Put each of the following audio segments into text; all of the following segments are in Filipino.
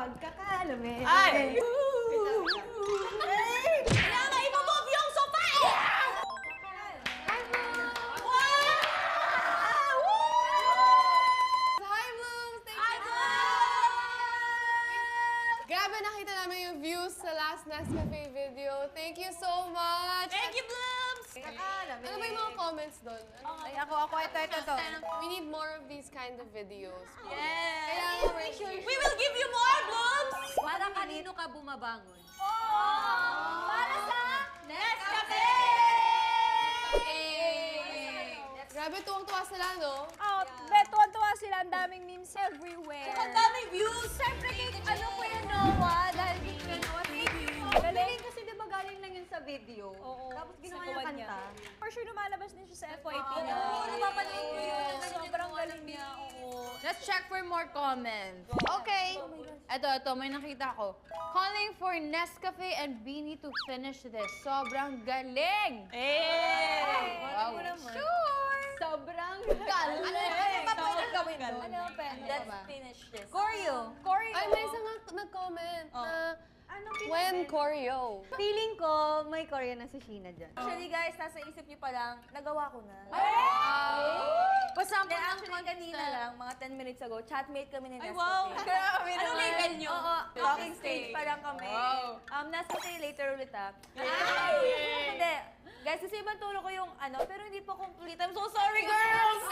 Pagkakalamig. Ay! Kailangan na i-move yung sofa eh! Hi, Blooms! Thank you! Grabe, nakita namin yung views sa last Nescafe video. Thank you so much! Thank you, Blooms! Pagkakalamig. Ano ba yung mga comments doon? Ay, ako. Ito. We need more of these kind of videos. Yes! Kailangan We will give you more, Blooms! Para kanino ka bumabangon? Para sa Nescafe! Grabe, tuwang-tuwa sila, no? Tuwan-tuwa sila. Ang daming memes everywhere. Ang daming views! Siyempre, ano ko yung Noah, dahil kay Kuya Noah, thank you. Galing kasi di ba galing lang yun sa video? Oo. Tapos ginawa Sa niya gawa kanta. For sure, lumalabas din siya sa FYP Oo, niya. napapanood ko yun. Sobrang galing niya, oo. Let's check for more comments. Okay. Ito, may nakita ko. Calling for Nescafe and Beanie to finish this. Sobrang galing! Wow. Sure! Sobrang galing. Ano pa pwede gawin doon? Ano ang pwede? Let's finish this. Choreo. Corey, Ay, may isa nga nag-comment na when choreo. Feeling ko, may Korean na si Sheena dyan. Actually, guys, nasa isip niyo pa lang, nagawa ko na. Pasample Then ng actually, kanina lang, mga 10 minutes ago, chatmate kami ni Nescafe. wow! Grabe Ano naman. label niyo? Oo, talking stage pa lang kami. Wow. Nescafe later ulit ah. Hindi. Guys, kasi ibang tulo ko yung ano, pero hindi pa complete. I'm so sorry, girls!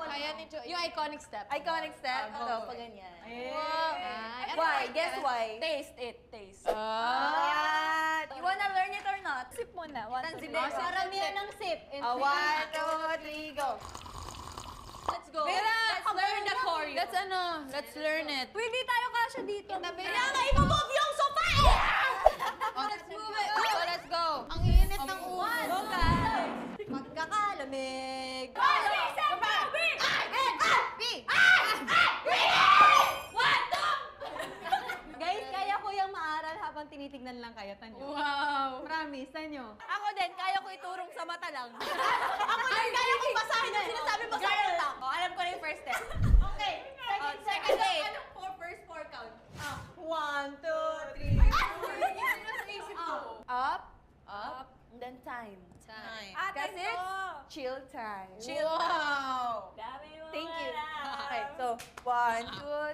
Kaya ni Jo, yung iconic step. Iconic step. Ito, pag ganyan. Ah, Why? Guess why? Taste it, taste. You wanna learn it or not? sip mo na. One, two, three. Paramihan ng sip. 1, 2, 3, go! Let's go. Let's learn the choreo. Let's learn it. Hindi tayo kasha dito. Kailangan i-move yung sofa eh! Oh, let's move it. Oh, let's go. Ang init ng uwan. Pagkakalamig. Guys, kaya ko yung maaral habang tinitignan lang kayo. Tanyo. Wow. Promise, tanyo. Ako din, kaya ko iturong sa mata lang. Ako din, kaya ko basahin yung sinasabi mo sa mata. Alam ko na yung first step. Okay. Second date. Anong first four count? 1, 2, 3. Up, and then time. Time. Kasi it's chill time. Wow. Thank you. Okay, so 1,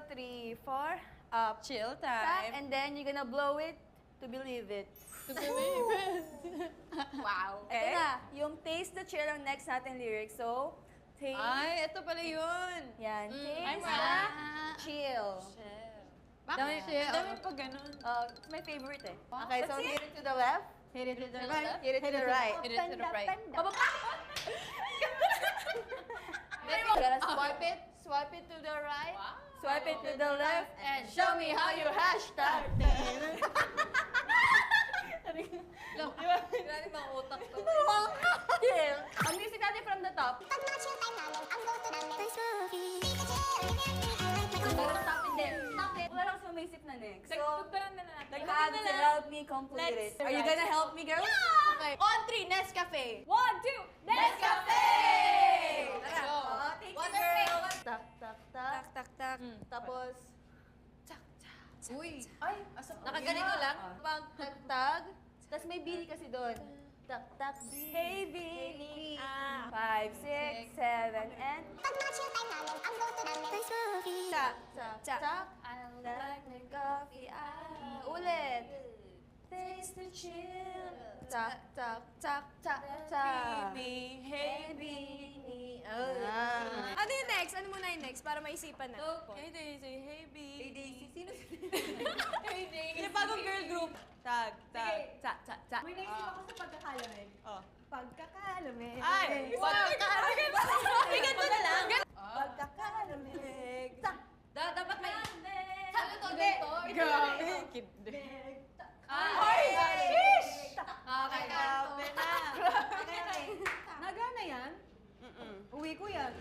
2, 3, 4. Up. Chill Tap, time. and then you're gonna blow it to believe it. To believe it. Wow. Ito na, yung taste the chill ang next natin lyrics. So, taste. Ay, ito pala yun. Yan. Taste wow. the chill. Bakit siya? Dami pa ganun. It's my favorite eh. Okay, so hit it to the left. Hit it to the Right. right. Hit it to the right. Hit it to the right. Gotta swipe it to the right. Swipe it to the left. And show me how you hashtag. Grabe mga utak to. Ang music natin from the top. Stop it there. Stop it. Wala lang sumisip na next. So, nag-add to help me complete it. Are you gonna help me, girls? Okay. On 3, Nescafe. 1, 2, Nescafe! Tara. Go. Thank you, girls. Tak, tak, tak. tak, tak. Tapos, Uy. ay, Nakaganito lang? Pag tagtag, tapos may bini kasi doon. Tak, tak, bini. Hey, bini. 5, 6, 7, and... Tak, tak, tak. I like the coffee. Ulit. Taste the chill. Tak, tak, tak, tak, tak. Baby, Hey, bini. Ano yung next? Ano muna yung next? Para maisipan na. Hey Daisy, hey B. Hey, Daisy. Sino si Hey Daisy. Yung bagong girl group. Tag, tag, tag, tag, tag. May naisip ako sa pagkakalamig. Oh. Pagkakalamig. Ay! Bigat mo na lang. Pagkakalamig. Dapat may... Ano to? Ganito? Grabe. Ay! Shish! Okay, Grabe na. Nagana yan? Uwi ko yan.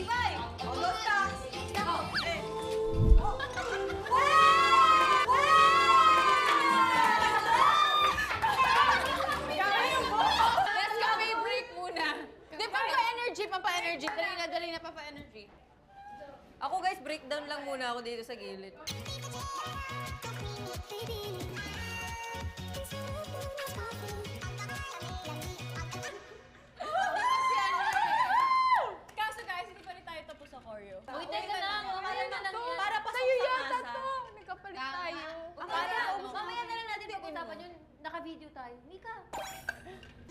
Bye! All those stocks! Go! energy. Ako guys, breakdown lang muna ako dito sa gilid. Kaso guys, hindi pa rin tayo tapos sa choreo. Uy, teka lang. Mamaya na lang yan. Para pasok Sa'yo sa yata masa. to. Nagkapalit tayo. Mamaya na lang natin pag-usapan yun. Naka-video tayo. Mika.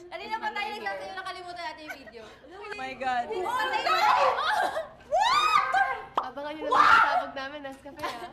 Kanina pa tayo nagsasayo, nakalimutan natin yung video. Oh my God. Abangan nyo na lang ang sabag namin, Nescafe, ha?